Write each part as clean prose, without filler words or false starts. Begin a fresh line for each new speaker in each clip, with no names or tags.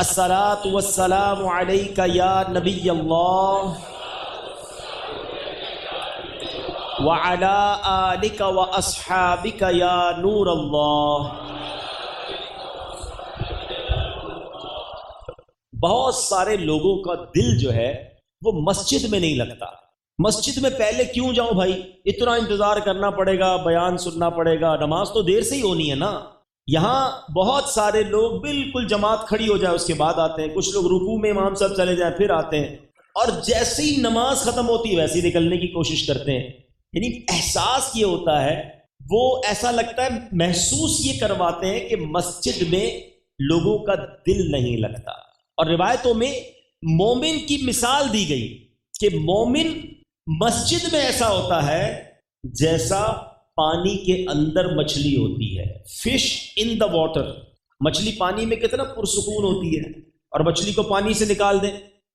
الصلاۃ والسلام علیک یا نبی اللہ وعلی آلک واصحابک یا نور اللہ۔ بہت سارے لوگوں کا دل جو ہے وہ مسجد میں نہیں لگتا۔ مسجد میں پہلے کیوں جاؤں بھائی، اتنا انتظار کرنا پڑے گا، بیان سننا پڑے گا، نماز تو دیر سے ہی ہونی ہے نا۔ یہاں بہت سارے لوگ بالکل جماعت کھڑی ہو جائے اس کے بعد آتے ہیں، کچھ لوگ رکوع میں امام صاحب چلے جائیں پھر آتے ہیں، اور جیسے ہی نماز ختم ہوتی ہے ویسے ہی نکلنے کی کوشش کرتے ہیں۔ یعنی احساس یہ ہوتا ہے، وہ ایسا لگتا ہے، محسوس یہ کرواتے ہیں کہ مسجد میں لوگوں کا دل نہیں لگتا۔ اور روایتوں میں مومن کی مثال دی گئی کہ مومن مسجد میں ایسا ہوتا ہے جیسا پانی کے اندر مچھلی ہوتی ہے، فش ان دا واٹر۔ مچھلی پانی میں کتنا پرسکون ہوتی ہے، اور مچھلی کو پانی سے نکال دیں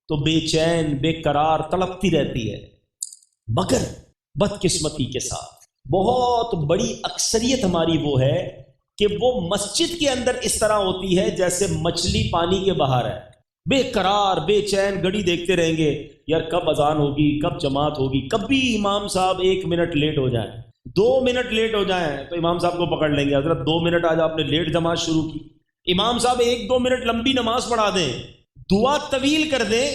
تو بے چین بے قرار تڑپتی رہتی ہے۔ مگر بدقسمتی کے ساتھ بہت بڑی اکثریت ہماری وہ ہے کہ وہ مسجد کے اندر اس طرح ہوتی ہے جیسے مچھلی پانی کے باہر ہے، بے قرار بے چین، گھڑی دیکھتے رہیں گے یار کب اذان ہوگی، کب جماعت ہوگی، کبھی امام صاحب 1 منٹ لیٹ ہو جائیں، 2 منٹ لیٹ ہو جائیں تو امام صاحب کو پکڑ لیں گے، حضرت 2 منٹ آج آپ نے لیٹ جماعت شروع کی۔ امام صاحب 1-2 منٹ لمبی نماز پڑھا دیں، دعا طویل کر دیں،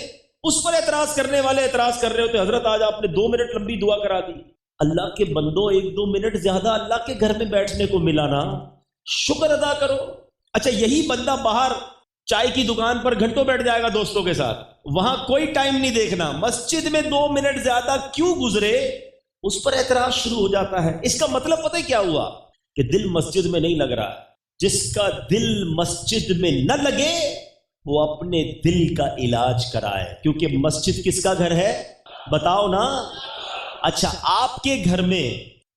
اس پر اعتراض کرنے والے اعتراض کر رہے ہوتے، حضرت آج آپ نے 2 منٹ لمبی دعا کرا دی۔ اللہ کے بندو 1-2 منٹ زیادہ اللہ کے گھر میں بیٹھنے کو ملا نا، شکر ادا کرو۔ اچھا یہی بندہ باہر چائے کی دکان پر گھنٹوں بیٹھ جائے گا دوستوں کے ساتھ، وہاں کوئی ٹائم نہیں دیکھنا، مسجد میں 2 منٹ زیادہ کیوں گزرے اس پر اعتراض شروع ہو جاتا ہے۔ اس کا مطلب پتہ ہے کیا ہوا کہ دل مسجد میں نہیں لگ رہا۔ جس کا دل مسجد میں نہ لگے وہ اپنے دل کا علاج کرائے، کیونکہ مسجد کس کا گھر ہے بتاؤ نا۔ اچھا آپ کے گھر میں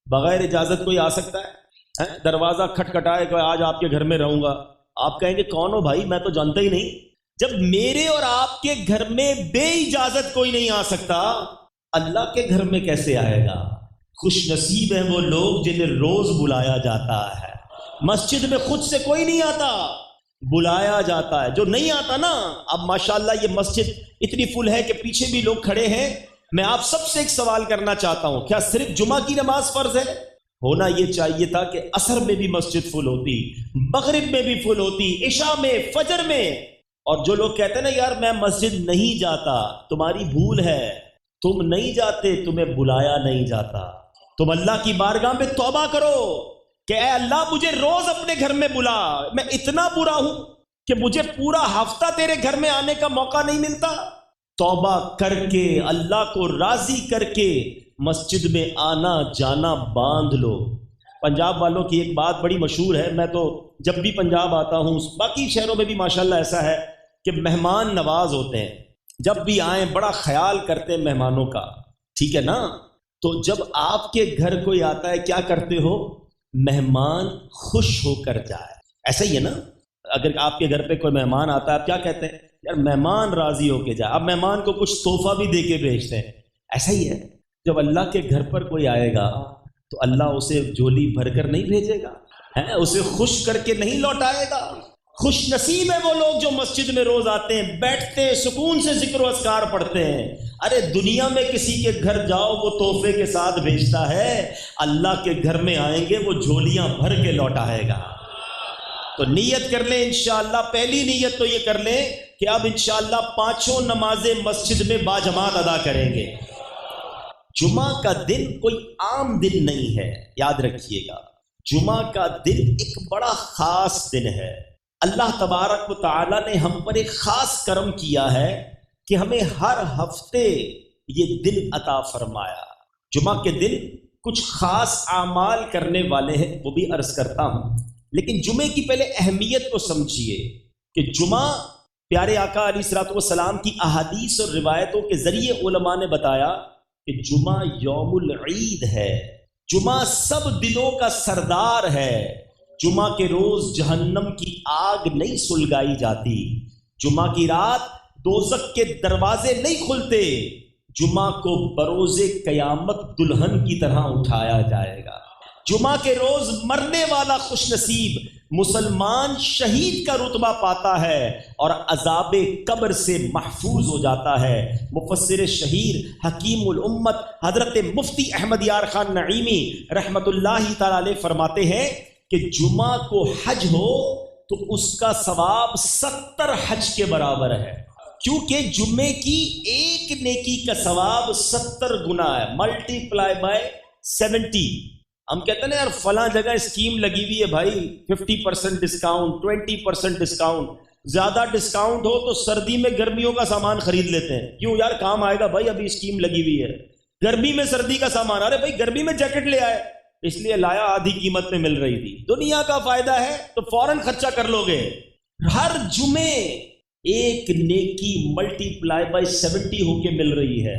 بغیر اجازت کوئی آ سکتا ہے؟ دروازہ کھٹکھٹائے کہ آج آپ کے گھر میں رہوں گا، آپ کہیں گے کون ہو بھائی، میں تو جانتا ہی نہیں۔ جب میرے اور آپ کے گھر میں بے اجازت کوئی نہیں آ سکتا، اللہ کے گھر میں کیسے آئے گا؟ خوش نصیب ہیں وہ لوگ جنہیں روز بلایا جاتا ہے۔ مسجد میں خود سے کوئی نہیں آتا، بلایا جاتا ہے۔ جو نہیں آتا نا، اب ماشاءاللہ یہ مسجد اتنی فل ہے کہ پیچھے بھی لوگ کھڑے ہیں۔ میں آپ سب سے ایک سوال کرنا چاہتا ہوں، کیا صرف جمعہ کی نماز فرض ہے؟ ہونا یہ چاہیے تھا کہ عصر میں بھی مسجد فل ہوتی، مغرب میں بھی فل ہوتی، عشاء میں، فجر میں۔ اور جو لوگ کہتے ہیں نا یار میں مسجد نہیں جاتا، تمہاری بھول ہے، تم نہیں جاتے، تمہیں بلایا نہیں جاتا۔ تم اللہ کی بارگاہ میں توبہ کرو کہ اے اللہ مجھے روز اپنے گھر میں بلا، میں اتنا برا ہوں کہ مجھے پورا ہفتہ تیرے گھر میں آنے کا موقع نہیں ملتا۔ توبہ کر کے اللہ کو راضی کر کے مسجد میں آنا جانا باندھ لو۔ پنجاب والوں کی ایک بات بڑی مشہور ہے، میں تو جب بھی پنجاب آتا ہوں، باقی شہروں میں بھی ماشاءاللہ ایسا ہے کہ مہمان نواز ہوتے ہیں، جب بھی آئیں بڑا خیال کرتے ہیں مہمانوں کا، ٹھیک ہے نا؟ تو جب آپ کے گھر کوئی آتا ہے کیا کرتے ہو؟ مہمان خوش ہو کر جائے، ایسا ہی ہے نا؟ اگر آپ کے گھر پہ کوئی مہمان آتا ہے آپ کیا کہتے ہیں؟ یار مہمان راضی ہو کے جائے۔ اب مہمان کو کچھ تحفہ بھی دے کے بھیجتے ہیں، ایسا ہی ہے۔ جب اللہ کے گھر پر کوئی آئے گا تو اللہ اسے جھولی بھر کر نہیں بھیجے گا، اسے خوش کر کے نہیں لوٹائے گا۔ خوش نصیب ہے وہ لوگ جو مسجد میں روز آتے ہیں، بیٹھتے ہیں، سکون سے ذکر و اذکار پڑھتے ہیں۔ ارے دنیا میں کسی کے گھر جاؤ وہ تحفے کے ساتھ بھیجتا ہے، اللہ کے گھر میں آئیں گے وہ جھولیاں بھر کے لوٹائے گا۔ تو نیت کر لیں انشاءاللہ، پہلی نیت تو یہ کر لیں کہ اب انشاءاللہ 5 نمازیں مسجد میں باجماعت ادا کریں گے۔ جمعہ کا دن کوئی عام دن نہیں ہے، یاد رکھیے گا، جمعہ کا دن ایک بڑا خاص دن ہے۔ اللہ تبارک و تعالی نے ہم پر ایک خاص کرم کیا ہے کہ ہمیں ہر ہفتے یہ دن عطا فرمایا۔ جمعہ کے دن کچھ خاص اعمال کرنے والے ہیں، وہ بھی عرض کرتا ہوں، لیکن جمعے کی پہلے اہمیت کو سمجھیے کہ جمعہ پیارے آقا علیہ الصلوۃ والسلام کی احادیث اور روایتوں کے ذریعے علماء نے بتایا کہ جمعہ یوم العید ہے، جمعہ سب دنوں کا سردار ہے۔ جمعہ کے روز جہنم کی آگ نہیں سلگائی جاتی، جمعہ کی رات دوزخ کے دروازے نہیں کھلتے، جمعہ کو بروز قیامت دلہن کی طرح اٹھایا جائے گا۔ جمعہ کے روز مرنے والا خوش نصیب مسلمان شہید کا رتبہ پاتا ہے اور عذاب قبر سے محفوظ ہو جاتا ہے۔ مفسر شہیر حکیم الامت حضرت مفتی احمد یار خان نعیمی رحمت اللہ تعالی علیہ فرماتے ہیں کہ جمعہ کو حج ہو تو اس کا ثواب 70 حج کے برابر ہے، کیونکہ جمعے کی ایک نیکی کا ثواب 70 گنا ہے، ملٹی پلائی بائی 70۔ ہم کہتے ہیں نا یار فلاں جگہ اسکیم لگی ہوئی ہے بھائی 50% ڈسکاؤنٹ 20% ڈسکاؤنٹ، زیادہ ڈسکاؤنٹ ہو تو سردی میں گرمیوں کا سامان خرید لیتے ہیں، کیوں یار کام آئے گا بھائی، ابھی اسکیم لگی ہوئی ہے۔ گرمی میں سردی کا سامان، ارے بھائی گرمی میں جیکٹ لے آئے، اس لیے لایا آدھی قیمت میں مل رہی تھی، دنیا کا فائدہ ہے تو فوراً خرچہ کر لو گے۔ ہر جمعے ایک نیکی ملٹی پلائی بائی 70 ہو کے مل رہی ہے۔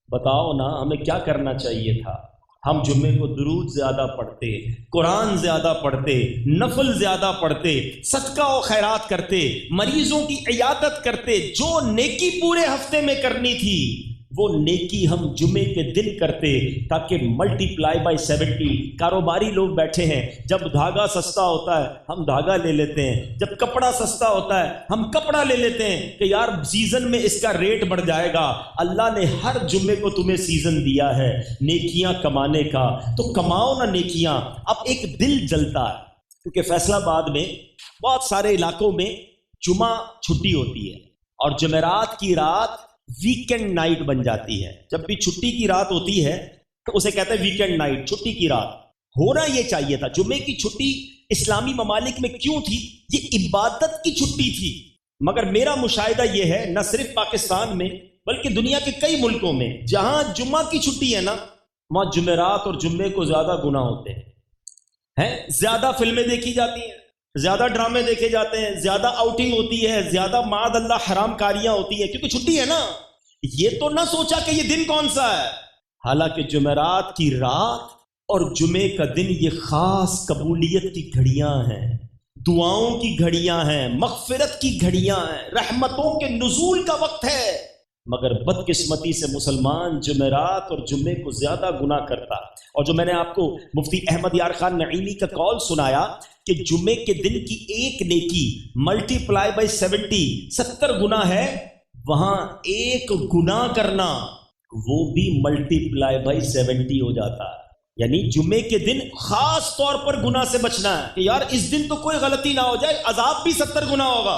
بتاؤ نا ہمیں کیا کرنا چاہیے تھا؟ ہم جمعے کو درود زیادہ پڑھتے، قرآن زیادہ پڑھتے، نفل زیادہ پڑھتے، صدقہ و خیرات کرتے، مریضوں کی عیادت کرتے، جو نیکی پورے ہفتے میں کرنی تھی وہ نیکی ہم جمعے کے دن کرتے، تاکہ ملٹی پلائی بائی 70۔ کاروباری لوگ بیٹھے ہیں، جب دھاگا سستا ہوتا ہے ہم دھاگا لے لیتے ہیں، جب کپڑا سستا ہوتا ہے ہم کپڑا لے لیتے ہیں کہ یار سیزن میں اس کا ریٹ بڑھ جائے گا۔ اللہ نے ہر جمعے کو تمہیں سیزن دیا ہے نیکیاں کمانے کا، تو کماؤ نا نیکیاں۔ اب ایک دل جلتا ہے کیونکہ فیصل آباد میں بہت سارے علاقوں میں جمعہ چھٹی ہوتی ہے اور جمعرات کی رات ویکینڈ نائٹ بن جاتی ہے۔ جب بھی چھٹی کی رات ہوتی ہے تو اسے کہتے ہیں ویکینڈ نائٹ، چھٹی کی رات۔ ہونا یہ چاہیے تھا، جمعے کی چھٹی اسلامی ممالک میں کیوں تھی؟ یہ عبادت کی چھٹی تھی، مگر میرا مشاہدہ یہ ہے نہ صرف پاکستان میں بلکہ دنیا کے کئی ملکوں میں جہاں جمعہ کی چھٹی ہے نا، وہاں جمعرات اور جمعے کو زیادہ گناہ ہوتے ہیں، زیادہ فلمیں دیکھی جاتی ہیں، زیادہ ڈرامے دیکھے جاتے ہیں، زیادہ آؤٹنگ ہوتی ہے، زیادہ معاذ اللہ حرام کاریاں ہوتی ہیں، کیونکہ چھٹی ہے نا۔ یہ تو نہ سوچا کہ یہ دن کون سا ہے، حالانکہ جمعرات کی رات اور جمعے کا دن یہ خاص قبولیت کی گھڑیاں ہیں، دعاؤں کی گھڑیاں ہیں، مغفرت کی گھڑیاں ہیں، رحمتوں کے نزول کا وقت ہے۔ مگر بدقسمتی سے مسلمان جمعرات اور جمعے کو زیادہ گناہ کرتا۔ اور جو میں نے آپ کو مفتی احمد یار خان نعیمی کا قول سنایا کہ جمعے کے دن کی ایک نیکی ملٹی پلائی بائی 70 گناہ ہے، وہاں ایک گناہ کرنا وہ بھی ملٹی پلائی بائی 70 ہو جاتا ہے۔ یعنی جمعے کے دن خاص طور پر گناہ سے بچنا ہے کہ یار اس دن تو کوئی غلطی نہ ہو جائے، عذاب بھی 70 گنا ہوگا۔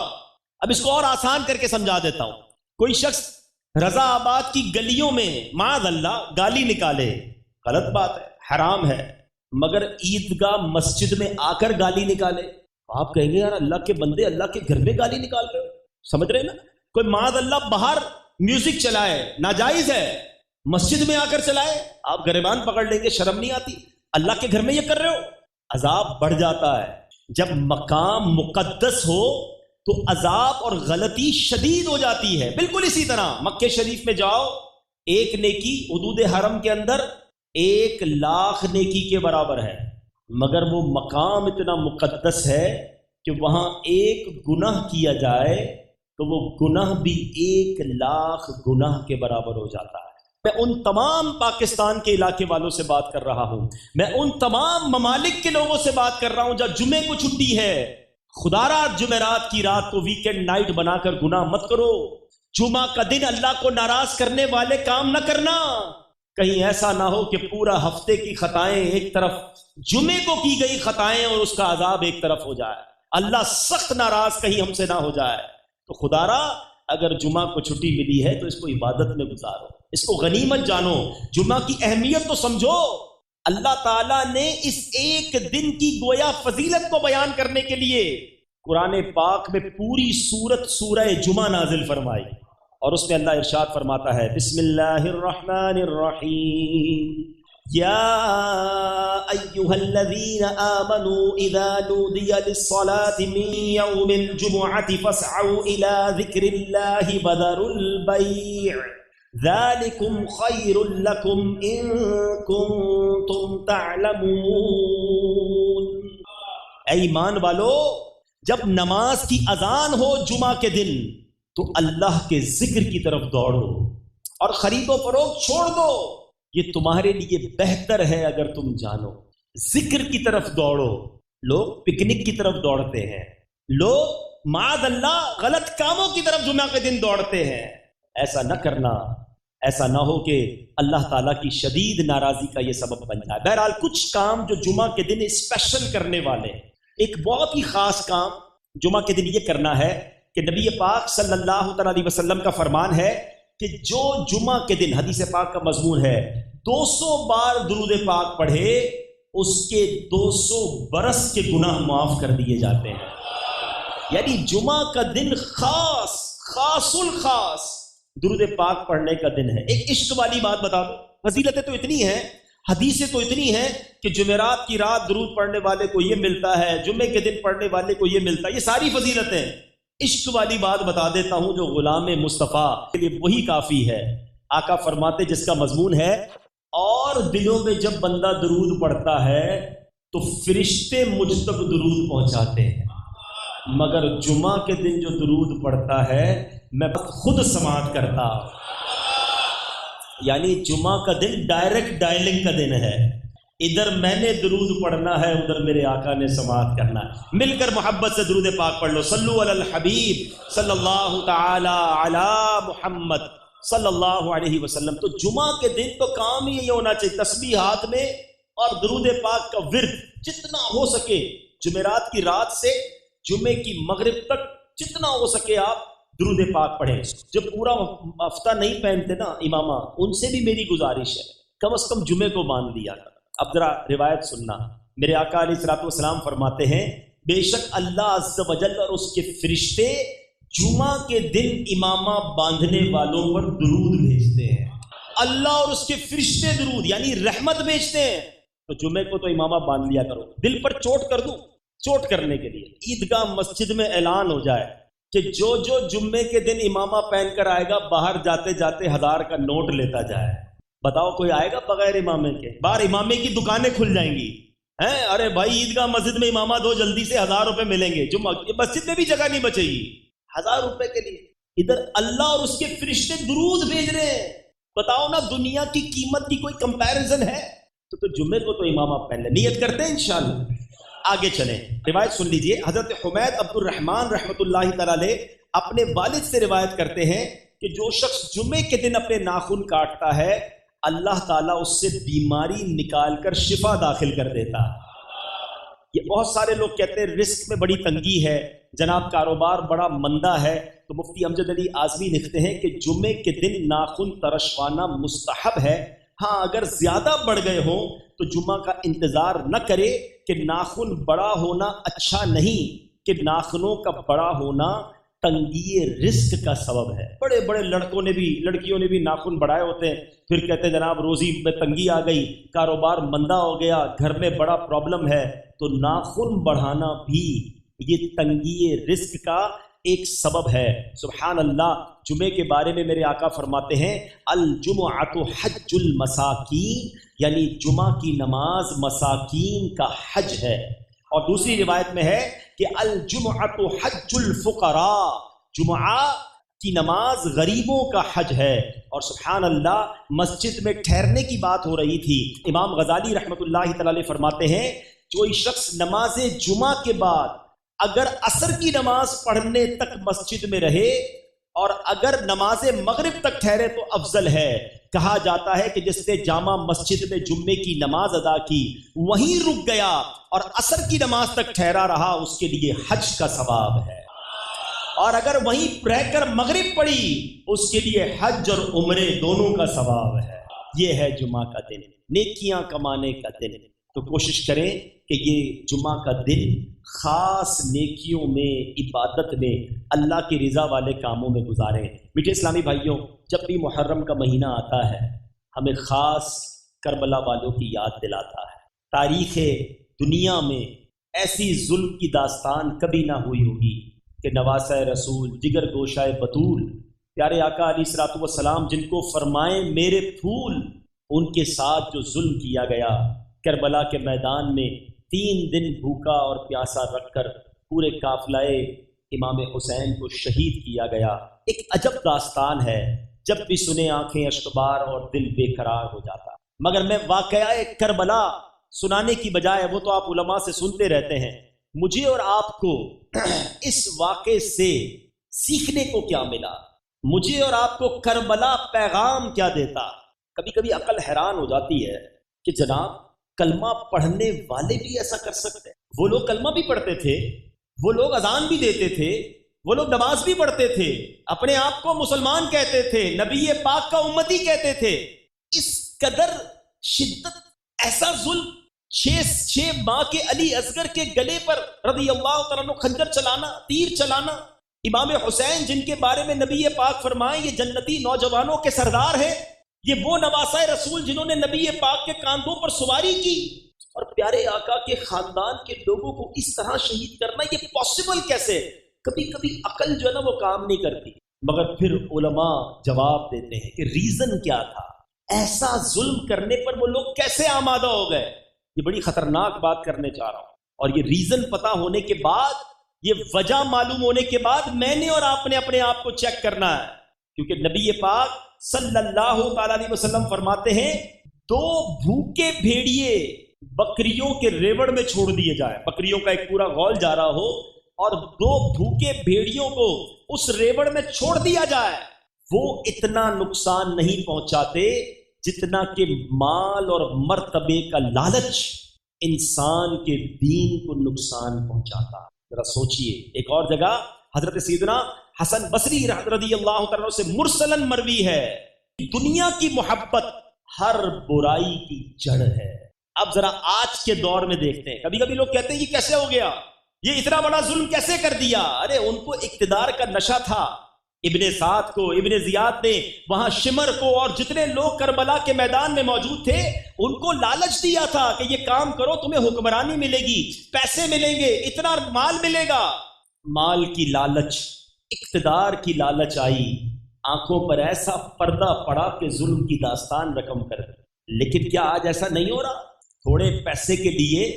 اب اس کو اور آسان کر کے سمجھا دیتا ہوں۔ کوئی شخص رضا آباد کی گلیوں میں معاذ اللہ گالی نکالے، غلط بات ہے، حرام ہے، مگر عیدگاہ مسجد میں آ کر گالی نکالے، آپ کہیں گے یار اللہ کے بندے اللہ کے گھر میں گالی نکال رہے ہو، سمجھ رہے نا؟ کوئی معاذ اللہ باہر میوزک چلائے، ناجائز ہے، مسجد میں آ کر چلائے، آپ گریبان پکڑ لیں گے، شرم نہیں آتی؟ اللہ کے گھر میں یہ کر رہے ہو، عذاب بڑھ جاتا ہے۔ جب مقام مقدس ہو تو عذاب اور غلطی شدید ہو جاتی ہے۔ بالکل اسی طرح مکہ شریف میں جاؤ، ایک نیکی حدود حرم کے اندر 1,00,000 نیکی کے برابر ہے، مگر وہ مقام اتنا مقدس ہے کہ وہاں ایک گناہ کیا جائے تو وہ گناہ بھی 1,00,000 گناہ کے برابر ہو جاتا ہے۔ میں ان تمام پاکستان کے علاقے والوں سے بات کر رہا ہوں، میں ان تمام ممالک کے لوگوں سے بات کر رہا ہوں جہاں جمعے کو چھٹی ہے، خدا را جمعرات کی رات کو ویکینڈ نائٹ بنا کر گناہ مت کرو۔ جمعہ کا دن اللہ کو ناراض کرنے والے کام نہ کرنا، کہیں ایسا نہ ہو کہ پورا ہفتے کی خطائیں ایک طرف، جمعے کو کی گئی خطائیں اور اس کا عذاب ایک طرف ہو جائے، اللہ سخت ناراض کہیں ہم سے نہ ہو جائے۔ تو خدا را اگر جمعہ کو چھٹی ملی ہے تو اس کو عبادت میں گزارو، اس کو غنیمت جانو، جمعہ کی اہمیت تو سمجھو۔ اللہ تعالیٰ نے اس ایک دن کی گویا فضیلت کو بیان کرنے کے لیے قرآن پاک میں پوری سورہ جمعہ نازل فرمائی، اور اس میں اللہ ارشاد فرماتا ہے بسم اللہ الرحمن الرحیم یا ایہا الذین آمنوا اذا نودی للصلاة من یوم الجمعة فاسعوا الى ذکر اللہ وذروا البیع ذالکم خیر لکم ان کنتم تعلمون۔ اے ایمان والو، جب نماز کی اذان ہو جمعہ کے دن تو اللہ کے ذکر کی طرف دوڑو اور خرید و فروخت چھوڑ دو، یہ تمہارے لیے بہتر ہے اگر تم جانو۔ ذکر کی طرف دوڑو، لوگ پکنک کی طرف دوڑتے ہیں، لوگ معاذ اللہ غلط کاموں کی طرف جمعہ کے دن دوڑتے ہیں۔ ایسا نہ کرنا، ایسا نہ ہو کہ اللہ تعالیٰ کی شدید ناراضی کا یہ سبب بن جائے۔ بہرحال کچھ کام جو جمعہ کے دن اسپیشل کرنے والے، ایک بہت ہی خاص کام جمعہ کے دن یہ کرنا ہے کہ نبی پاک صلی اللہ تعالیٰ علیہ وسلم کا فرمان ہے کہ جو جمعہ کے دن، حدیث پاک کا مضمون ہے، 200 بار درود پاک پڑھے اس کے 200 برس کے گناہ معاف کر دیے جاتے ہیں۔ یعنی جمعہ کا دن خاص الخاص درود پاک پڑھنے کا دن ہے۔ ایک عشق والی بات بتا دو، فضیلتیں تو اتنی ہیں، حدیثیں تو اتنی ہیں کہ جمعرات کی رات درود پڑھنے والے کو یہ ملتا ہے، جمعے کے دن پڑھنے والے کو یہ ملتا ہے، یہ ساری فضیلتیں۔ عشق والی بات بتا دیتا ہوں جو غلام مصطفیٰ کے لیے وہی کافی ہے۔ آقا فرماتے جس کا مضمون ہے، اور دنوں میں جب بندہ درود پڑھتا ہے تو فرشتے مجھ تک درود پہنچاتے ہیں، مگر جمعہ کے دن جو درود پڑھتا ہے میں خود سماعت کرتا۔ یعنی جمعہ کا دن ڈائریکٹ ڈائلنگ کا دن ہے، ادھر میں نے درود پڑھنا ہے، ادھر میرے آقا نے سماعت کرنا ہے۔ مل کر محبت سے درود پاک پڑھ لو، صلو علی الحبیب صلی اللہ تعالی علی محمد صلی اللہ علیہ وسلم۔ تو جمعہ کے دن تو کام ہی یہ ہونا چاہیے، تسبیح ہاتھ میں اور درود پاک کا ورد جتنا ہو سکے، جمعرات کی رات سے جمعے کی مغرب تک جتنا ہو سکے آپ درود پاک پڑھیں۔ جو پورا ہفتہ نہیں پہنتے نا امامہ، ان سے بھی میری گزارش ہے کم از کم جمعے کو مان لیا کر۔ اب ذرا روایت سننا، میرے آقا علیہ الصلوۃ والسلام فرماتے ہیں بے شک اللہ عز و جل اور اس کے فرشتے جمعہ کے دن امامہ باندھنے والوں پر درود بھیجتے ہیں۔ اللہ اور اس کے فرشتے درود یعنی رحمت بھیجتے ہیں۔ تو جمعے کو تو امامہ باندھ لیا کرو۔ دل پر چوٹ کر دوں، چوٹ کرنے کے لیے عیدگاہ مسجد میں اعلان ہو جائے کہ جو جمعے کے دن امامہ پہن کر آئے گا باہر جاتے جاتے 1000 کا نوٹ لیتا جائے۔ بتاؤ کوئی آئے گا بغیر امامے کے؟ باہر امامے کی دکانیں کھل جائیں گی، ہیں ارے بھائی عیدگاہ مسجد میں امامہ دو، جلدی سے 1000 روپے ملیں گے، جمعہ مسجد میں بھی جگہ نہیں بچے گی 1000 روپے کے لیے۔ ادھر اللہ اور اس کے فرشتے درود بھیج رہے ہیں۔ بتاؤ نا دنیا کی قیمت کی کوئی کمپیریزن ہے؟ تو جمعے کو تو امامہ پہن لے، نیت کرتے ہیں انشاءاللہ۔ آگے چلیں، روایت سن لیجئے۔ حضرت حمید عبد الرحمن رحمۃ اللہ تعالی علیہ اپنے والد سے روایت کرتے ہیں کہ جو شخص جمعے کے دن اپنے ناخن کاٹتا ہے اللہ تعالیٰ اس سے بیماری نکال کر شفا داخل کر دیتا ہے۔ یہ بہت سارے لوگ کہتے ہیں رزق میں بڑی تنگی ہے جناب، کاروبار بڑا مندہ ہے، تو مفتی امجد علی اعظمی لکھتے ہیں کہ جمعے کے دن ناخن ترشوانا مستحب ہے، ہاں اگر زیادہ بڑھ گئے ہوں تو جمعہ کا انتظار نہ کرے کہ ناخن بڑا ہونا اچھا نہیں، کہ ناخنوں کا بڑا ہونا تنگی رزق کا سبب ہے۔ بڑے بڑے لڑکیوں نے بھی ناخن بڑھائے ہوتے ہیں، پھر کہتے ہیں جناب روزی میں تنگی آ گئی، کاروبار مندہ ہو گیا، گھر میں بڑا پرابلم ہے۔ تو ناخن بڑھانا بھی یہ تنگی رزق کا ایک سبب ہے۔ سبحان اللہ۔ جمعے کے بارے میں میرے آقا فرماتے ہیں الجمعۃ حج المساکین، یعنی جمعہ کی نماز مساکین کا حج ہے۔ اور دوسری روایت میں ہے کہ الجمعۃ حج الفقراء، جمعہ کی نماز غریبوں کا حج ہے۔ اور سبحان اللہ، مسجد میں ٹھہرنے کی بات ہو رہی تھی، امام غزالی رحمۃ اللہ تعالی علیہ فرماتے ہیں کوئی شخص نماز جمعہ کے بعد اگر عصر کی نماز پڑھنے تک مسجد میں رہے اور اگر نماز مغرب تک ٹھہرے تو افضل ہے۔ کہا جاتا ہے کہ جس نے جامع مسجد میں جمعے کی نماز ادا کی وہیں رک گیا اور عصر کی نماز تک ٹھہرا رہا، اس کے لیے حج کا ثواب ہے، اور اگر وہیں رہ کر مغرب پڑھی اس کے لیے حج اور عمرے دونوں کا ثواب ہے۔ یہ ہے جمعہ کا دن، نیکیاں کمانے کا دن۔ تو کوشش کریں کہ یہ جمعہ کا دن خاص نیکیوں میں، عبادت میں، اللہ کی رضا والے کاموں میں گزاریں۔ میٹھے اسلامی بھائیوں، جب بھی محرم کا مہینہ آتا ہے ہمیں خاص کربلا والوں کی یاد دلاتا ہے۔ تاریخ دنیا میں ایسی ظلم کی داستان کبھی نہ ہوئی ہوگی کہ نواسہ رسول، جگر گوشہ بطول، پیارے آقا علیہ الصلوۃ والسلام جن کو فرمائیں میرے پھول، ان کے ساتھ جو ظلم کیا گیا کربلا کے میدان میں، 3 دن بھوکا اور پیاسا رکھ کر پورے قافلہ امام حسین کو شہید کیا گیا۔ ایک عجب داستان ہے، جب بھی سنے آنکھیں اشکبار اور دل بے قرار ہو جاتا۔ مگر میں واقعہ کربلا سنانے کی بجائے وہ تو آپ علماء سے سنتے رہتے ہیں، مجھے اور آپ کو اس واقعے سے سیکھنے کو کیا ملا؟ مجھے اور آپ کو کربلا پیغام کیا دیتا؟ کبھی کبھی عقل حیران ہو جاتی ہے کہ جناب کلمہ پڑھنے والے بھی ایسا کر سکتے ہیں۔ وہ لوگ کلمہ بھی پڑھتے تھے، وہ لوگ اذان بھی دیتے تھے، وہ لوگ نماز بھی پڑھتے تھے، اپنے آپ کو مسلمان کہتے تھے، نبی پاک کا امتی کہتے تھے۔ اس قدر شدت، ایسا ظلم، 6 ماہ کے علی اصغر کے گلے پر رضی اللہ تعالیٰ عنہ خنجر چلانا، تیر چلانا، امام حسین جن کے بارے میں نبی پاک فرمائیں یہ جنتی نوجوانوں کے سردار ہیں، یہ وہ نواسۂ رسول جنہوں نے نبی پاک کے کاندھوں پر سواری کی، اور پیارے آقا کے خاندان کے لوگوں کو اس طرح شہید کرنا یہ پاسبل کیسے؟ کبھی کبھی عقل جو ہے نا وہ کام نہیں کرتی، مگر پھر علماء جواب دیتے ہیں کہ ریزن کیا تھا، ایسا ظلم کرنے پر وہ لوگ کیسے آمادہ ہو گئے۔ یہ بڑی خطرناک بات کرنے چاہ رہا ہوں، اور یہ ریزن پتا ہونے کے بعد، یہ وجہ معلوم ہونے کے بعد میں نے اور آپ نے اپنے آپ کو چیک کرنا ہے، کیونکہ نبی پاک صلی اللہ تعالی علیہ وسلم فرماتے ہیں 2 بھوکے بھیڑیے بکریوں کے ریوڑ میں چھوڑ دیے جائیں، بکریوں کا ایک پورا غول جا رہا ہو اور 2 بھوکے بھیڑیوں کو اس ریوڑ میں چھوڑ دیا جائے، وہ اتنا نقصان نہیں پہنچاتے جتنا کہ مال اور مرتبے کا لالچ انسان کے دین کو نقصان پہنچاتا۔ ذرا سوچئے، ایک اور جگہ حضرت سیدنا حسن بصری رضی اللہ تعالیٰ سے مرسلن مروی ہے، دنیا کی محبت ہر برائی کی جڑ ہے۔ اب ذرا آج کے دور میں دیکھتے ہیں، کبھی کبھی لوگ کہتے ہیں یہ کیسے ہو گیا، یہ اتنا بڑا ظلم کیسے کر دیا؟ ارے ان کو اقتدار کا نشہ تھا۔ ابن سعد کو، ابن زیاد نے وہاں شمر کو اور جتنے لوگ کربلا کے میدان میں موجود تھے ان کو لالچ دیا تھا کہ یہ کام کرو، تمہیں حکمرانی ملے گی، پیسے ملیں گے، اتنا مال ملے گا۔ مال کی لالچ، اقتدار کی لالچ آئی، آنکھوں پر ایسا پردہ پڑا کہ ظلم کی داستان رقم کر دی۔ لیکن کیا آج ایسا نہیں ہو رہا؟ تھوڑے پیسے کے لیے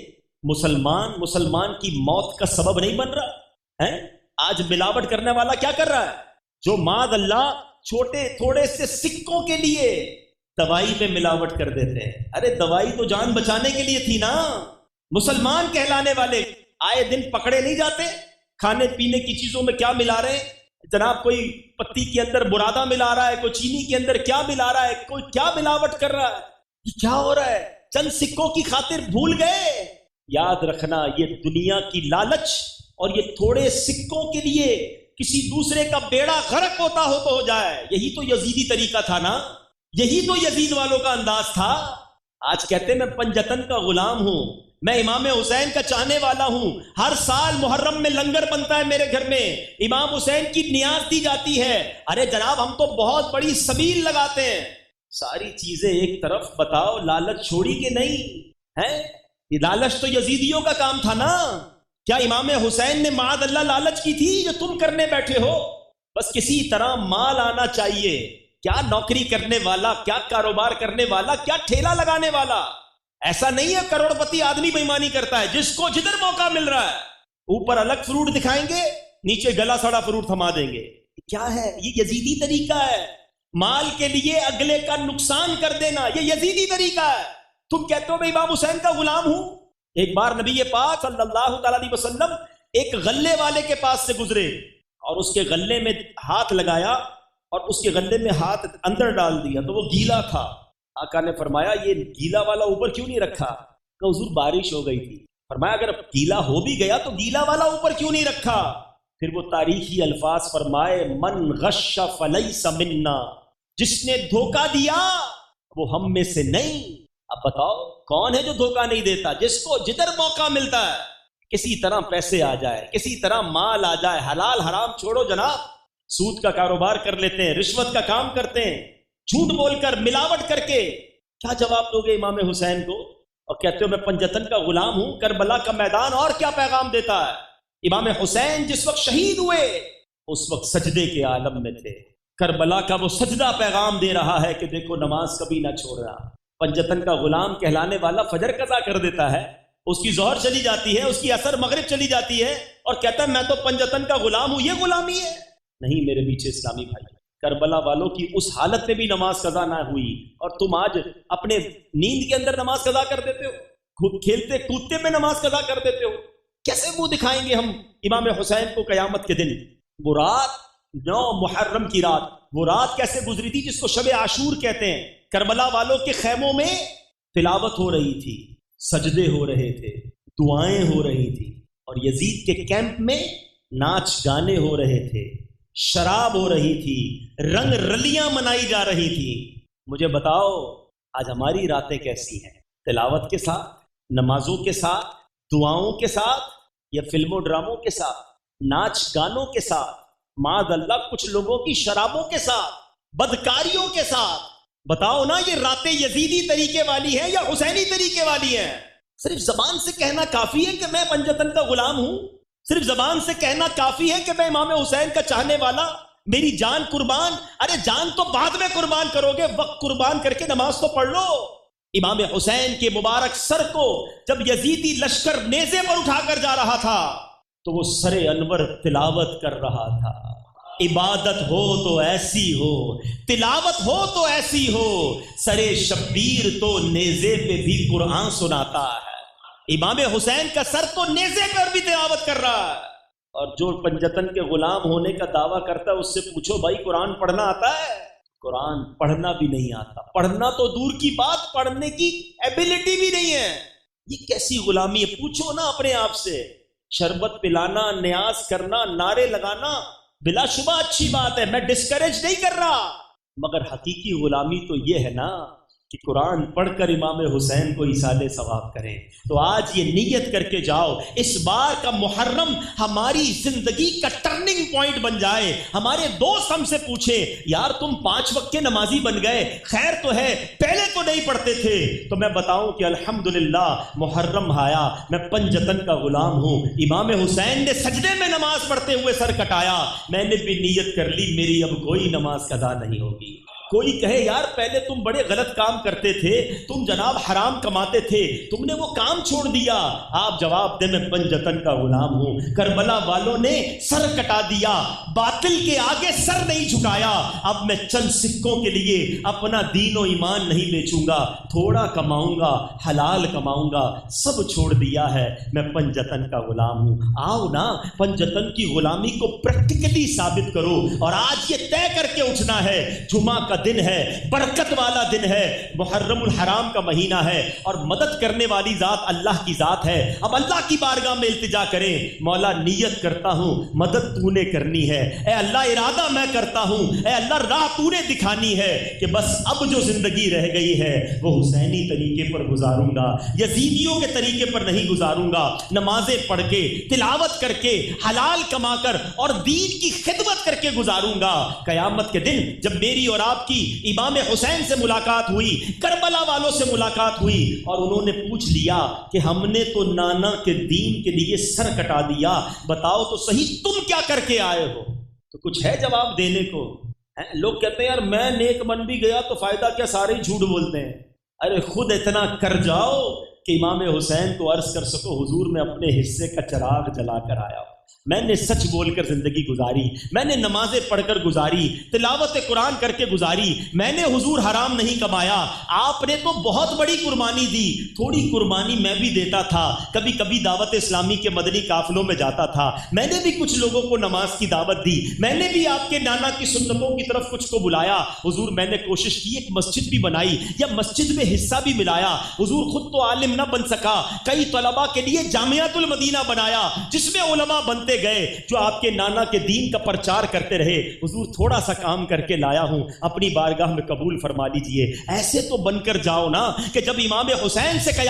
مسلمان کی موت کا سبب نہیں بن رہا ہے؟ آج ملاوٹ کرنے والا کیا کر رہا ہے؟ جو معاذ اللہ تھوڑے سے سکوں کے لیے دوائی میں ملاوٹ کر دیتے ہیں۔ ارے دوائی تو جان بچانے کے لیے تھی نا۔ مسلمان کہلانے والے آئے دن پکڑے نہیں جاتے؟ کھانے پینے کی چیزوں میں کیا ملا رہے ہیں جناب؟ کوئی پتی کے اندر برادہ ملا رہا ہے، کوئی چینی کے اندر کیا ملا رہا ہے، کوئی کیا ملاوٹ کر رہا ہے۔ یہ کیا ہو رہا ہے؟ چند سکوں کی خاطر بھول گئے؟ یاد رکھنا، یہ دنیا کی لالچ اور یہ تھوڑے سکوں کے لیے کسی دوسرے کا بیڑا غرق ہوتا ہو تو ہو جائے، یہی تو یزیدی طریقہ تھا نا، یہی تو یزید والوں کا انداز تھا۔ آج کہتے ہیں میں پنجتن کا غلام ہوں، میں امام حسین کا چاہنے والا ہوں، ہر سال محرم میں لنگر بنتا ہے میرے گھر میں، امام حسین کی نیاز دی جاتی ہے۔ ارے جناب ہم تو بہت بڑی سبیل لگاتے ہیں۔ ساری چیزیں ایک طرف، بتاؤ لالچ چھوڑی کہ نہیں ہے؟ یہ لالچ تو یزیدیوں کا کام تھا نا۔ کیا امام حسین نے معاذ اللہ لالچ کی تھی جو تم کرنے بیٹھے ہو؟ بس کسی طرح مال آنا چاہیے، کیا نوکری کرنے والا، کیا کاروبار کرنے والا، کیا ٹھیلا لگانے والا۔ ایسا نہیں ہے کروڑ پتی آدمی بےایمانی کرتا ہے، جس کو جدھر موقع مل رہا ہے اوپر الگ فروٹ دکھائیں گے، نیچے گلا سڑا فروٹ تھما دیں گے۔ کیا ہے یہ؟ یزیدی طریقہ ہے، مال کے لیے اگلے کا نقصان کر دینا، یہ یزیدی طریقہ ہے۔ تم کہتے ہو میں امام حسین کا غلام ہوں۔ ایک بار نبی پاک صلی اللہ تعالی علیہ وسلم ایک غلے والے کے پاس سے گزرے اور اس کے غلے میں ہاتھ لگایا اور اس کے غلے میں ہاتھ اندر ڈال دیا تو وہ گیلا تھا۔ آقا نے فرمایا یہ گیلا والا اوپر کیوں نہیں رکھا؟ کہ حضور بارش ہو گئی تھی۔ فرمایا اگر گیلا ہو بھی گیا تو گیلا والا اوپر کیوں نہیں رکھا؟ پھر وہ تاریخی الفاظ فرمائے من غش فلیس منا، جس نے دھوکہ دیا وہ ہم میں سے نہیں۔ اب بتاؤ کون ہے جو دھوکہ نہیں دیتا؟ جس کو جدھر موقع ملتا ہے کسی طرح پیسے آ جائے، کسی طرح مال آ جائے، حلال حرام چھوڑو جناب، سود کا کاروبار کر لیتے ہیں، رشوت کا کام کرتے ہیں، جھوٹ بول کر، ملاوٹ کر کے۔ کیا جواب دو گے امام حسین کو؟ اور کہتے ہو میں پنجتن کا غلام ہوں، کربلا کا میدان اور کیا پیغام دیتا ہے؟ امام حسین جس وقت شہید ہوئے اس وقت سجدے کے عالم میں تھے، کربلا کا وہ سجدہ پیغام دے رہا ہے کہ دیکھو نماز کبھی نہ چھوڑنا۔ پنجتن کا غلام کہلانے والا فجر قضا کر دیتا ہے، اس کی ظہر چلی جاتی ہے، اس کی عصر مغرب چلی جاتی ہے، اور کہتا ہے میں تو پنجتن کا غلام ہوں۔ یہ غلامی ہے؟ نہیں میرے پیچھے اسلامی بھائی، کربلا والوں کی اس حالت میں بھی نماز قضا نہ ہوئی اور تم آج اپنے نیند کے اندر نماز قضا کر دیتے ہو۔ کھیلتے کودتے میں نماز قضا کر دیتے ہو. کیسے منہ دکھائیں گے ہم امام حسین کو قیامت کے دن؟ وہ رات 9 محرم کی رات، وہ رات کیسے گزری تھی جس کو شب عاشور کہتے ہیں؟ کربلا والوں کے خیموں میں تلاوت ہو رہی تھی، سجدے ہو رہے تھے، دعائیں ہو رہی تھی، اور یزید کے کیمپ میں ناچ گانے ہو رہے تھے، شراب ہو رہی تھی، رنگ رلیاں منائی جا رہی تھی. مجھے بتاؤ آج ہماری راتیں کیسی ہیں؟ تلاوت کے ساتھ، نمازوں کے ساتھ، دعاؤں کے ساتھ، یا فلموں ڈراموں کے ساتھ، ناچ گانوں کے ساتھ، معاذ اللہ کچھ لوگوں کی شرابوں کے ساتھ، بدکاریوں کے ساتھ؟ بتاؤ نا یہ راتیں یزیدی طریقے والی ہیں یا حسینی طریقے والی ہیں؟ صرف زبان سے کہنا کافی ہے کہ میں پنجتن کا غلام ہوں؟ صرف زبان سے کہنا کافی ہے کہ میں امام حسین کا چاہنے والا، میری جان قربان؟ ارے جان تو بعد میں قربان کرو گے، وقت قربان کر کے نماز تو پڑھ لو. امام حسین کے مبارک سر کو جب یزیدی لشکر نیزے پر اٹھا کر جا رہا تھا تو وہ سر انور تلاوت کر رہا تھا. عبادت ہو تو ایسی ہو، تلاوت ہو تو ایسی ہو، سر شبیر تو نیزے پہ بھی قرآن سناتا ہے. امام حسین کا سر تو نیزے پر بھی تلاوت کر رہا ہے. اور جو پنجتن کے غلام ہونے کا دعویٰ کرتا ہے اس سے پوچھو بھائی قرآن پڑھنا آتا ہے؟ قرآن پڑھنا بھی نہیں آتا. پڑھنا تو دور کی بات، پڑھنے کی ایبیلٹی بھی نہیں ہے. یہ کیسی غلامی ہے؟ پوچھو نا اپنے آپ سے. شربت پلانا، نیاز کرنا، نعرے لگانا بلا شبہ اچھی بات ہے، میں ڈسکریج نہیں کر رہا، مگر حقیقی غلامی تو یہ ہے نا کہ قرآن پڑھ کر امام حسین کو ایصال ثواب کریں. تو آج یہ نیت کر کے جاؤ اس بار کا محرم ہماری زندگی کا ٹرننگ پوائنٹ بن جائے. ہمارے دوست ہم سے پوچھے یار تم 5 وقت کے نمازی بن گئے، خیر تو ہے، پہلے تو نہیں پڑھتے تھے. تو میں بتاؤں کہ الحمدللہ محرم آیا، میں پنجتن کا غلام ہوں. امام حسین نے سجدے میں نماز پڑھتے ہوئے سر کٹایا، میں نے بھی نیت کر لی میری اب کوئی نماز قضا نہیں ہوگی. کوئی کہے یار پہلے تم بڑے غلط کام کرتے تھے، تم جناب حرام کماتے تھے، تم نے وہ کام چھوڑ دیا. آپ جواب دیں میں پنجتن کا غلام ہوں. کربلا والوں نے سر کٹا دیا، باطل کے آگے سر نہیں جھکایا. اب میں چند سکوں کے لیے اپنا دین و ایمان نہیں بیچوں گا، تھوڑا کماؤں گا، حلال کماؤں گا، سب چھوڑ دیا ہے، میں پنجتن کا غلام ہوں. آؤ نا پنجتن کی غلامی کو پریکٹیکلی ثابت کرو. اور آج یہ طے کر کے اٹھنا ہے جمعہ کا دن ہے، برکت والا دن ہے، محرم الحرام کا مہینہ ہے، اور مدد کرنے والی ذات اللہ کی ذات ہے. اب اللہ کی بارگاہ میں التجا کریں، مولا نیت کرتا ہوں مدد تو نے کرنی ہے، اے اللہ ارادہ میں کرتا ہوں، اے اللہ راہ تو نے دکھانی ہے کہ بس اب جو زندگی رہ گئی ہے وہ حسینی طریقے پر گزاروں گا، یزیدیوں کے طریقے پر نہیں گزاروں گا. نمازیں پڑھ کے، تلاوت کر کے، حلال کما کر اور دین کی خدمت کر کے گزاروں گا. قیامت کے دن جب میری اور آپ کی امام حسین سے ملاقات ہوئی، کربلا والوں سے ملاقات ہوئی، اور انہوں نے پوچھ لیا کہ ہم نے تو نانا کے دین کے لیے سر کٹا دیا، بتاؤ تو صحیح تم کیا کر کے آئے ہو؟ تو کچھ ہے جواب دینے کو؟ لوگ کہتے ہیں یار میں نیک بن بھی گیا تو فائدہ کیا، سارے ہی جھوٹ بولتے ہیں. ارے خود اتنا کر جاؤ کہ امام حسین کو عرض کر سکو حضور میں اپنے حصے کا چراغ جلا کر آیا ہوں، میں نے سچ بول کر زندگی گزاری، میں نے نمازیں پڑھ کر گزاری، تلاوت قرآن کر کے گزاری، میں نے حضور حرام نہیں کمایا. آپ نے تو بہت بڑی قربانی دی، تھوڑی قربانی میں بھی دیتا تھا. کبھی کبھی دعوت اسلامی کے مدنی قافلوں میں جاتا تھا، میں نے بھی کچھ لوگوں کو نماز کی دعوت دی، میں نے بھی آپ کے نانا کی سنتوں کی طرف کچھ کو بلایا. حضور میں نے کوشش کی ایک مسجد بھی بنائی یا مسجد میں حصہ بھی ملایا. حضور خود تو عالم نہ بن سکا، کئی طلباء کے لیے جامعۃ المدینہ بنایا جس میں علماء بنتے گئے جو آپ کے نانا کے دین کا پرچار کرتے رہے. حضور تھوڑا سا کام کر کے لایا ہوں، اپنی بارگاہ میں قبول فرما لیجئے. ایسے تو بن کر جاؤ نا کہ جب امام حسین سے